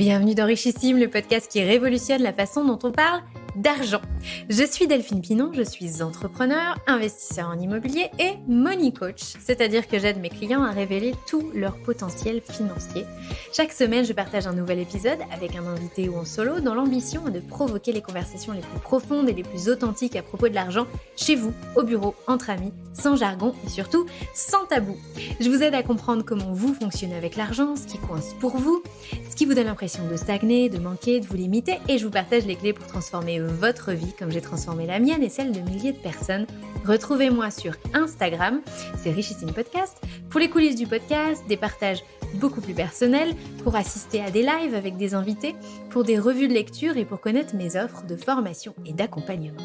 Bienvenue dans Richissime, le podcast qui révolutionne la façon dont on parle d'argent. Je suis Delphine Pinon, je suis entrepreneur, investisseur en immobilier et money coach, c'est-à-dire que j'aide mes clients à révéler tout leur potentiel financier. Chaque semaine, je partage un nouvel épisode avec un invité ou en solo dans l'ambition de provoquer les conversations les plus profondes et les plus authentiques à propos de l'argent chez vous, au bureau, entre amis, sans jargon et surtout sans tabou. Je vous aide à comprendre comment vous fonctionnez avec l'argent, ce qui coince pour vous, ce qui vous donne l'impression de stagner, de manquer, de vous limiter, et je vous partage les clés pour transformer votre vie comme j'ai transformé la mienne et celle de milliers de personnes. Retrouvez-moi sur Instagram, c'est Richissime Podcast, pour les coulisses du podcast, des partages beaucoup plus personnels, pour assister à des lives avec des invités, pour des revues de lecture et pour connaître mes offres de formation et d'accompagnement.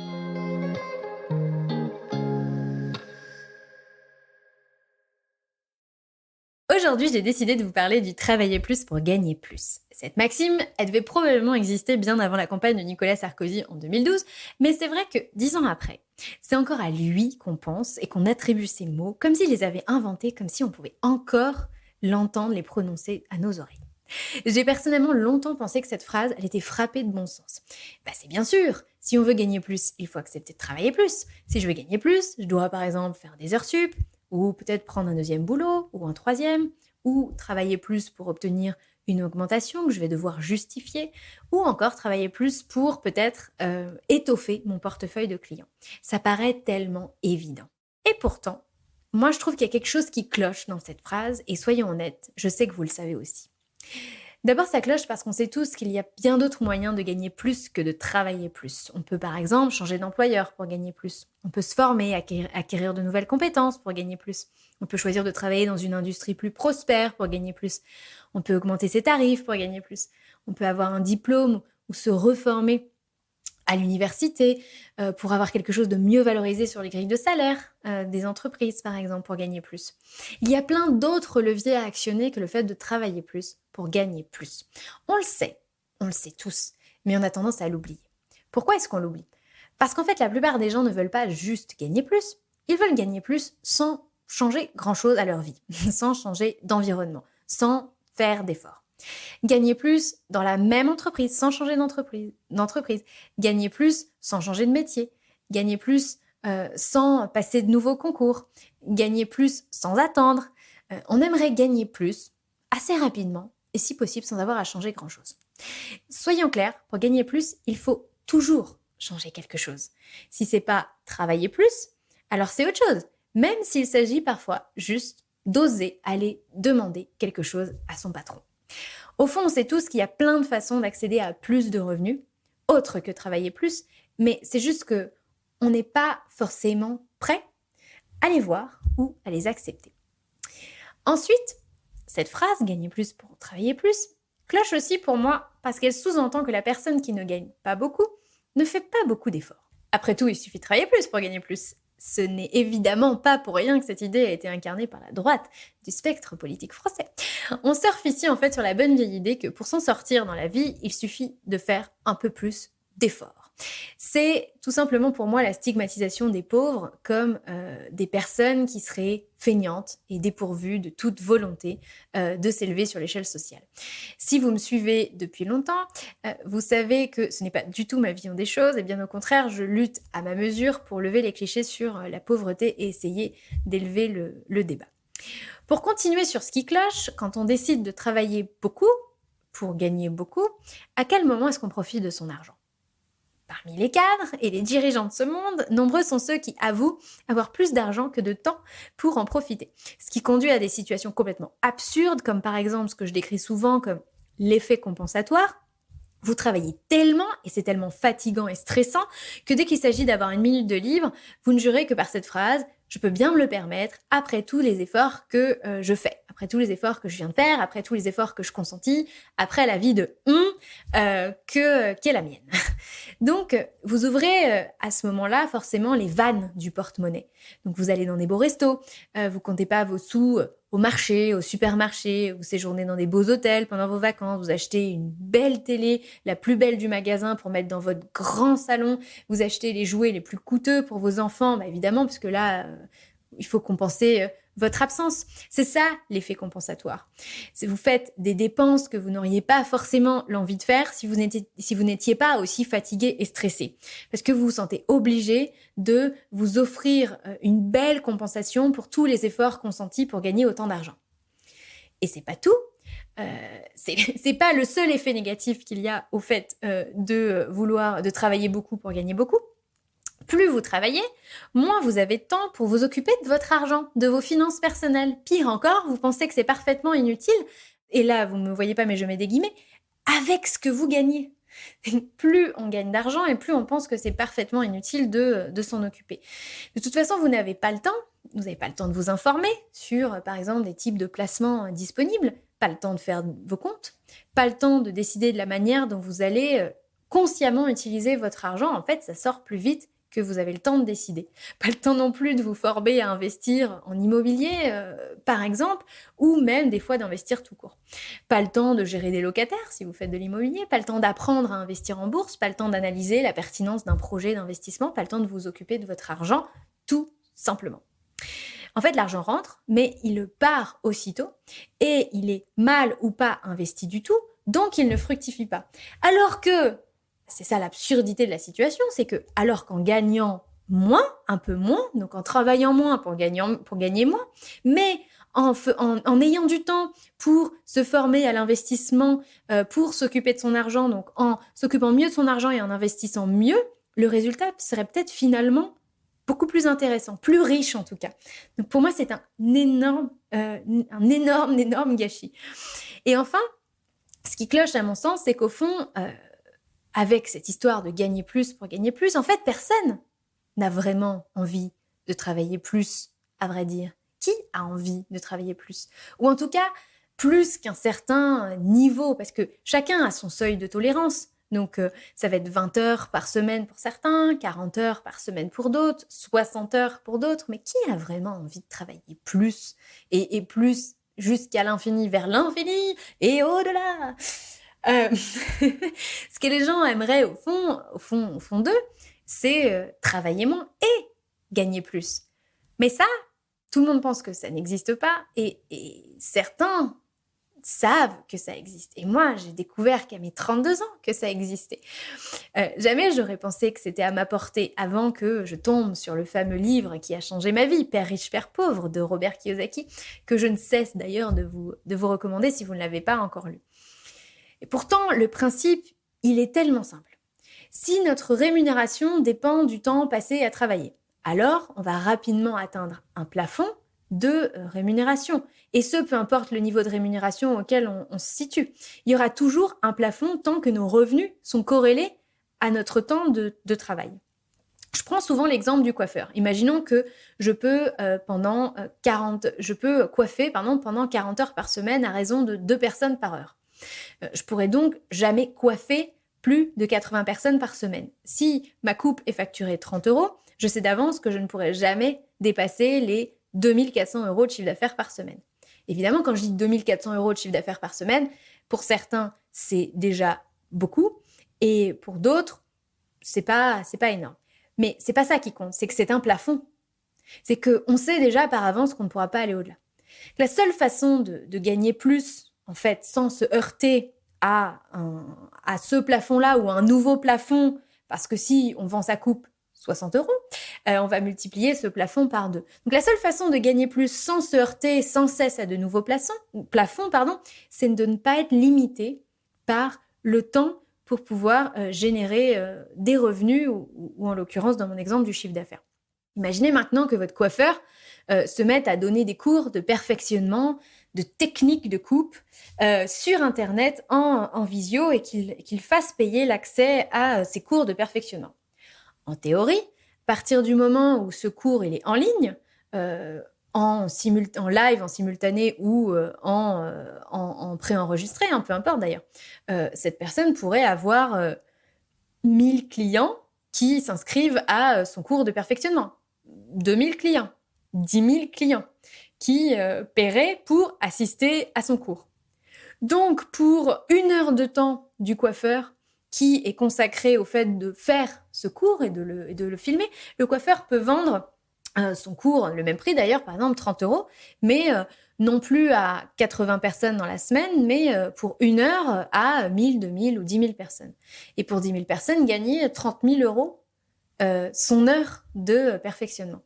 Aujourd'hui, j'ai décidé de vous parler du travailler plus pour gagner plus. Cette maxime, elle devait probablement exister bien avant la campagne de Nicolas Sarkozy en 2012, mais c'est vrai que 10 ans après, c'est encore à lui qu'on pense et qu'on attribue ces mots comme s'il les avait inventés, comme si on pouvait encore l'entendre les prononcer à nos oreilles. J'ai personnellement longtemps pensé que cette phrase, elle était frappée de bon sens. C'est bien sûr, si on veut gagner plus, il faut accepter de travailler plus. Si je veux gagner plus, je dois par exemple faire des heures sup, ou peut-être prendre un deuxième boulot, ou un troisième, ou travailler plus pour obtenir une augmentation que je vais devoir justifier, ou encore travailler plus pour peut-être étoffer mon portefeuille de clients. Ça paraît tellement évident. Et pourtant, moi je trouve qu'il y a quelque chose qui cloche dans cette phrase, et soyons honnêtes, je sais que vous le savez aussi. D'abord, ça cloche parce qu'on sait tous qu'il y a bien d'autres moyens de gagner plus que de travailler plus. On peut par exemple changer d'employeur pour gagner plus. On peut se former, acquérir de nouvelles compétences pour gagner plus. On peut choisir de travailler dans une industrie plus prospère pour gagner plus. On peut augmenter ses tarifs pour gagner plus. On peut avoir un diplôme ou se reformer à l'université pour avoir quelque chose de mieux valorisé sur les grilles de salaire des entreprises, par exemple, pour gagner plus. Il y a plein d'autres leviers à actionner que le fait de travailler plus pour gagner plus. On le sait tous, mais on a tendance à l'oublier. Pourquoi est-ce qu'on l'oublie ? Parce qu'en fait, la plupart des gens ne veulent pas juste gagner plus, ils veulent gagner plus sans changer grand-chose à leur vie, sans changer d'environnement, sans faire d'efforts. Gagner plus dans la même entreprise, sans changer d'entreprise. Gagner plus sans changer de métier. Gagner plus sans passer de nouveaux concours. Gagner plus sans attendre. On aimerait gagner plus assez rapidement et si possible sans avoir à changer grand-chose. Soyons clairs, pour gagner plus, il faut toujours changer quelque chose. Si c'est pas travailler plus, alors c'est autre chose. Même s'il s'agit parfois juste d'oser aller demander quelque chose à son patron. Au fond, on sait tous qu'il y a plein de façons d'accéder à plus de revenus, autres que travailler plus, mais c'est juste que on n'est pas forcément prêt à les voir ou à les accepter. Ensuite, cette phrase « gagner plus pour travailler plus » cloche aussi pour moi parce qu'elle sous-entend que la personne qui ne gagne pas beaucoup ne fait pas beaucoup d'efforts. Après tout, il suffit de travailler plus pour gagner plus. Ce n'est évidemment pas pour rien que cette idée a été incarnée par la droite du spectre politique français. On surfe ici en fait sur la bonne vieille idée que pour s'en sortir dans la vie, il suffit de faire un peu plus d'efforts. C'est tout simplement pour moi la stigmatisation des pauvres comme des personnes qui seraient feignantes et dépourvues de toute volonté de s'élever sur l'échelle sociale. Si vous me suivez depuis longtemps, vous savez que ce n'est pas du tout ma vision des choses, et bien au contraire, je lutte à ma mesure pour lever les clichés sur la pauvreté et essayer d'élever le débat. Pour continuer sur ce qui cloche, quand on décide de travailler beaucoup pour gagner beaucoup, à quel moment est-ce qu'on profite de son argent ? Parmi les cadres et les dirigeants de ce monde, nombreux sont ceux qui avouent avoir plus d'argent que de temps pour en profiter. Ce qui conduit à des situations complètement absurdes, comme par exemple ce que je décris souvent comme l'effet compensatoire. Vous travaillez tellement, et c'est tellement fatigant et stressant, que dès qu'il s'agit d'avoir une minute de libre, vous ne jurez que par cette phrase « je peux bien me le permettre après tous les efforts que je fais, après tous les efforts que je viens de faire, après tous les efforts que je consentis, après la vie de qui est la mienne ». Donc, vous ouvrez à ce moment-là forcément les vannes du porte-monnaie. Donc, vous allez dans des beaux restos, vous comptez pas vos sous au marché, au supermarché, vous séjournez dans des beaux hôtels pendant vos vacances, vous achetez une belle télé, la plus belle du magasin pour mettre dans votre grand salon, vous achetez les jouets les plus coûteux pour vos enfants, évidemment, parce que là, il faut compenser votre absence. C'est ça l'effet compensatoire. Vous faites des dépenses que vous n'auriez pas forcément l'envie de faire si vous n'étiez pas aussi fatigué et stressé. Parce que vous vous sentez obligé de vous offrir une belle compensation pour tous les efforts consentis pour gagner autant d'argent. Et c'est pas tout. C'est pas le seul effet négatif qu'il y a au fait de travailler beaucoup pour gagner beaucoup. Plus vous travaillez, moins vous avez de temps pour vous occuper de votre argent, de vos finances personnelles. Pire encore, vous pensez que c'est parfaitement inutile, et là, vous ne me voyez pas mais je mets des guillemets, avec ce que vous gagnez. Plus on gagne d'argent et plus on pense que c'est parfaitement inutile de s'en occuper. De toute façon, vous n'avez pas le temps. Vous n'avez pas le temps de vous informer sur, par exemple, des types de placements disponibles, pas le temps de faire vos comptes, pas le temps de décider de la manière dont vous allez consciemment utiliser votre argent. En fait, ça sort plus vite que vous avez le temps de décider. Pas le temps non plus de vous former à investir en immobilier, par exemple, ou même des fois d'investir tout court. Pas le temps de gérer des locataires si vous faites de l'immobilier, pas le temps d'apprendre à investir en bourse, pas le temps d'analyser la pertinence d'un projet d'investissement, pas le temps de vous occuper de votre argent, tout simplement. En fait, l'argent rentre, mais il part aussitôt et il est mal ou pas investi du tout, donc il ne fructifie pas. Alors que, c'est ça l'absurdité de la situation, c'est que alors qu'en gagnant moins, un peu moins, donc en travaillant moins pour gagner moins, mais en ayant du temps pour se former à l'investissement, pour s'occuper de son argent, donc en s'occupant mieux de son argent et en investissant mieux, le résultat serait peut-être finalement beaucoup plus intéressant, plus riche en tout cas. Donc pour moi, c'est un énorme gâchis. Et enfin, ce qui cloche à mon sens, c'est qu'au fond, avec cette histoire de gagner plus pour gagner plus, en fait, personne n'a vraiment envie de travailler plus, à vrai dire. Qui a envie de travailler plus? Ou en tout cas, plus qu'un certain niveau, parce que chacun a son seuil de tolérance. Donc, ça va être 20 heures par semaine pour certains, 40 heures par semaine pour d'autres, 60 heures pour d'autres. Mais qui a vraiment envie de travailler plus et plus jusqu'à l'infini, vers l'infini et au-delà? Ce que les gens aimeraient au fond d'eux, c'est travailler moins et gagner plus. Mais ça, tout le monde pense que ça n'existe pas et certains savent que ça existe. Et moi, j'ai découvert qu'à mes 32 ans que ça existait. Jamais j'aurais pensé que c'était à ma portée avant que je tombe sur le fameux livre qui a changé ma vie, Père riche, Père pauvre, de Robert Kiyosaki, que je ne cesse d'ailleurs de vous recommander si vous ne l'avez pas encore lu. Et pourtant, le principe, il est tellement simple. Si notre rémunération dépend du temps passé à travailler, alors on va rapidement atteindre un plafond de rémunération. Et ce, peu importe le niveau de rémunération auquel on se situe. Il y aura toujours un plafond tant que nos revenus sont corrélés à notre temps de travail. Je prends souvent l'exemple du coiffeur. Imaginons que je peux coiffer pendant 40 heures par semaine à raison de 2 personnes par heure. Je pourrais donc jamais coiffer plus de 80 personnes par semaine. Si ma coupe est facturée 30 €, je sais d'avance que je ne pourrai jamais dépasser les 2400 € de chiffre d'affaires par semaine. Évidemment, quand je dis 2400 € de chiffre d'affaires par semaine, pour certains, c'est déjà beaucoup, et pour d'autres, c'est pas énorme. Mais c'est pas ça qui compte, c'est que c'est un plafond. C'est qu'on sait déjà par avance qu'on ne pourra pas aller au-delà. La seule façon de gagner plus, en fait, sans se heurter à ce plafond-là ou à un nouveau plafond, parce que si on vend sa coupe 60 €, on va multiplier ce plafond par 2. Donc la seule façon de gagner plus sans se heurter sans cesse à de nouveaux plafonds, c'est de ne pas être limité par le temps pour pouvoir générer des revenus ou en l'occurrence, dans mon exemple, du chiffre d'affaires. Imaginez maintenant que votre coiffeur se mette à donner des cours de perfectionnement, de techniques de coupe sur Internet en visio et qu'il fasse payer l'accès à ces cours de perfectionnement. En théorie, à partir du moment où ce cours il est en ligne, en live, en simultané ou en préenregistré, peu importe d'ailleurs, cette personne pourrait avoir 1000 clients qui s'inscrivent à son cours de perfectionnement, 2000 clients, 10 000 clients qui paieraient pour assister à son cours. Donc, pour 1 heure de temps du coiffeur qui est consacré au fait de faire ce cours et de le filmer, le coiffeur peut vendre son cours, le même prix d'ailleurs, par exemple 30 euros, mais non plus à 80 personnes dans la semaine, mais pour 1 heure à 1000, 2000 ou 10 000 personnes. Et pour 10 000 personnes, gagner 30 000 euros son heure de perfectionnement.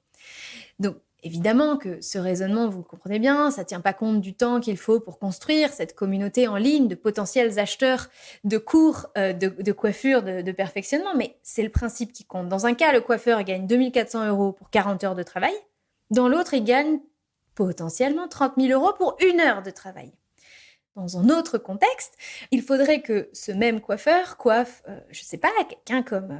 Donc, évidemment que ce raisonnement, vous le comprenez bien, ça ne tient pas compte du temps qu'il faut pour construire cette communauté en ligne de potentiels acheteurs de cours de coiffure, de perfectionnement, mais c'est le principe qui compte. Dans un cas, le coiffeur gagne 2400 euros pour 40 heures de travail. Dans l'autre, il gagne potentiellement 30 000 euros pour 1 heure de travail. Dans un autre contexte, il faudrait que ce même coiffeur coiffe, je ne sais pas, quelqu'un comme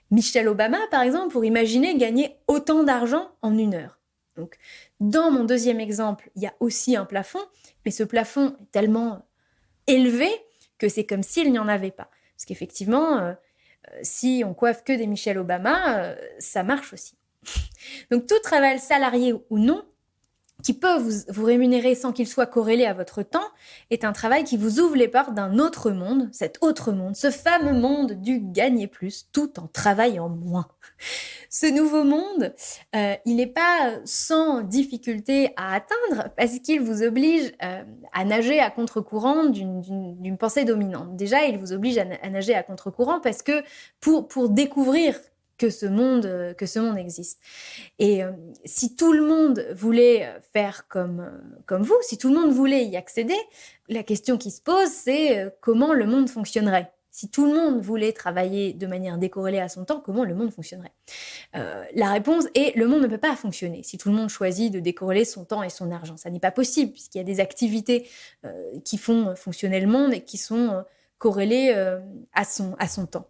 Michelle Obama, par exemple, pour imaginer gagner autant d'argent en 1 heure. Donc, dans mon deuxième exemple, il y a aussi un plafond, mais ce plafond est tellement élevé que c'est comme s'il n'y en avait pas. Parce qu'effectivement, si on coiffe que des Michelle Obama, ça marche aussi. Donc, tout travail salarié ou non, qui peut vous rémunérer sans qu'il soit corrélé à votre temps, est un travail qui vous ouvre les portes d'un autre monde, cet autre monde, ce fameux monde du gagner plus tout en travaillant moins. Ce nouveau monde, il n'est pas sans difficulté à atteindre parce qu'il vous oblige à nager à contre-courant d'une pensée dominante. Déjà, il vous oblige à nager à contre-courant parce que pour découvrir que ce monde existe. Et si tout le monde voulait faire comme vous, si tout le monde voulait y accéder, la question qui se pose, c'est comment le monde fonctionnerait. Si tout le monde voulait travailler de manière décorrélée à son temps, comment le monde fonctionnerait? La réponse est le monde ne peut pas fonctionner si tout le monde choisit de décorréler son temps et son argent. Ça n'est pas possible puisqu'il y a des activités qui font fonctionner le monde et qui sont corrélées à son temps.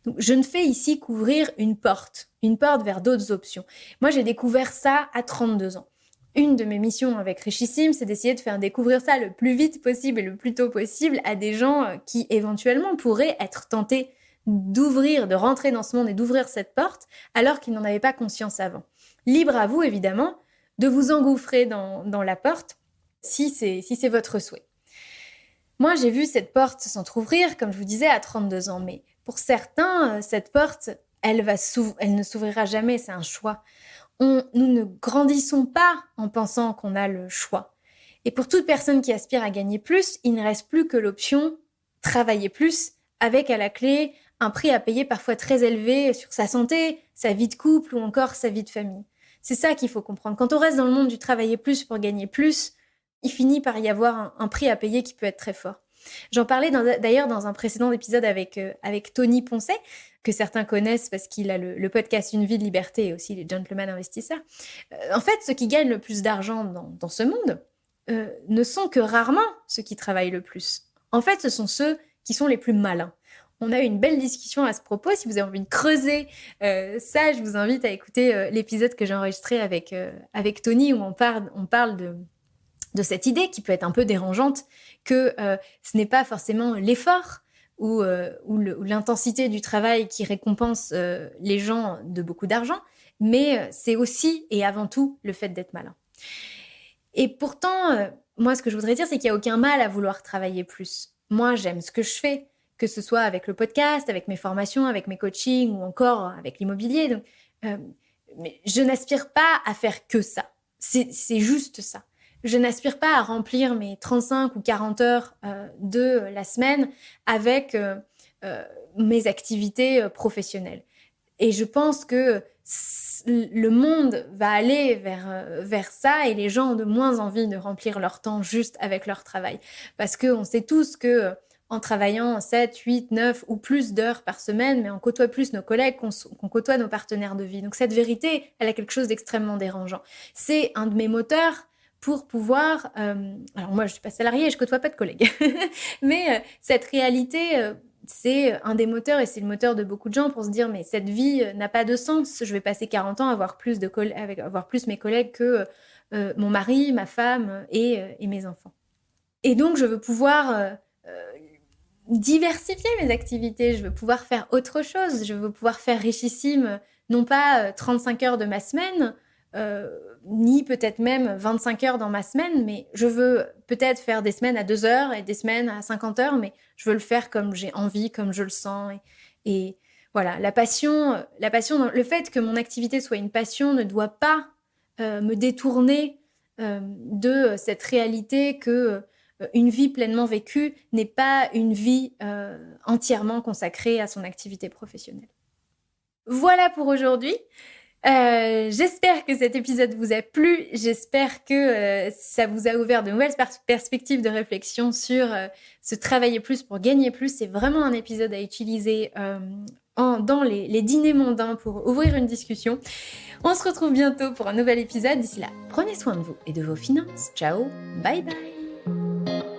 Donc, je ne fais ici qu'ouvrir une porte vers d'autres options. Moi, j'ai découvert ça à 32 ans. Une de mes missions avec Richissime, c'est d'essayer de faire découvrir ça le plus vite possible et le plus tôt possible à des gens qui, éventuellement, pourraient être tentés de rentrer dans ce monde et d'ouvrir cette porte, alors qu'ils n'en avaient pas conscience avant. Libre à vous, évidemment, de vous engouffrer dans la porte, si c'est votre souhait. Moi, j'ai vu cette porte s'entrouvrir, comme je vous disais, à 32 ans, mais pour certains, cette porte, elle ne s'ouvrira jamais, c'est un choix. Nous ne grandissons pas en pensant qu'on a le choix. Et pour toute personne qui aspire à gagner plus, il ne reste plus que l'option travailler plus, avec à la clé un prix à payer parfois très élevé sur sa santé, sa vie de couple ou encore sa vie de famille. C'est ça qu'il faut comprendre. Quand on reste dans le monde du travailler plus pour gagner plus, il finit par y avoir un prix à payer qui peut être très fort. J'en parlais d'ailleurs dans un précédent épisode avec Tony Poncet, que certains connaissent parce qu'il a le podcast Une vie de liberté et aussi les Gentlemen investisseurs. En fait, ceux qui gagnent le plus d'argent dans ce monde ne sont que rarement ceux qui travaillent le plus. En fait, ce sont ceux qui sont les plus malins. On a eu une belle discussion à ce propos. Si vous avez envie de creuser ça, je vous invite à écouter l'épisode que j'ai enregistré avec Tony où on parle de cette idée qui peut être un peu dérangeante que ce n'est pas forcément l'effort ou l'intensité du travail qui récompense les gens de beaucoup d'argent, mais c'est aussi et avant tout le fait d'être malin. Et pourtant, moi, ce que je voudrais dire, c'est qu'il n'y a aucun mal à vouloir travailler plus. Moi, j'aime ce que je fais, que ce soit avec le podcast, avec mes formations, avec mes coachings ou encore avec l'immobilier. Donc, mais je n'aspire pas à faire que ça. C'est juste ça. Je n'aspire pas à remplir mes 35 ou 40 heures de la semaine avec mes activités professionnelles. Et je pense que le monde va aller vers ça et les gens ont de moins envie de remplir leur temps juste avec leur travail. Parce qu'on sait tous que en travaillant 7, 8, 9 ou plus d'heures par semaine, mais on côtoie plus nos collègues qu'on côtoie nos partenaires de vie. Donc cette vérité, elle a quelque chose d'extrêmement dérangeant. C'est un de mes moteurs pour pouvoir... alors moi, je ne suis pas salariée, je ne côtoie pas de collègues. Mais cette réalité, c'est un des moteurs et c'est le moteur de beaucoup de gens pour se dire mais cette vie n'a pas de sens. Je vais passer 40 ans à avoir plus mes collègues que mon mari, ma femme et mes enfants. Et donc, je veux pouvoir... diversifier mes activités, je veux pouvoir faire autre chose, je veux pouvoir faire richissime, non pas 35 heures de ma semaine, ni peut-être même 25 heures dans ma semaine, mais je veux peut-être faire des semaines à 2 heures et des semaines à 50 heures, mais je veux le faire comme j'ai envie, comme je le sens. Et Voilà, la passion, le fait que mon activité soit une passion ne doit pas me détourner de cette réalité que une vie pleinement vécue n'est pas une vie entièrement consacrée à son activité professionnelle. Voilà pour aujourd'hui. J'espère que cet épisode vous a plu. J'espère que ça vous a ouvert de nouvelles perspectives de réflexion sur ce travailler plus pour gagner plus. C'est vraiment un épisode à utiliser dans les dîners mondains pour ouvrir une discussion. On se retrouve bientôt pour un nouvel épisode. D'ici là, prenez soin de vous et de vos finances. Ciao, bye bye.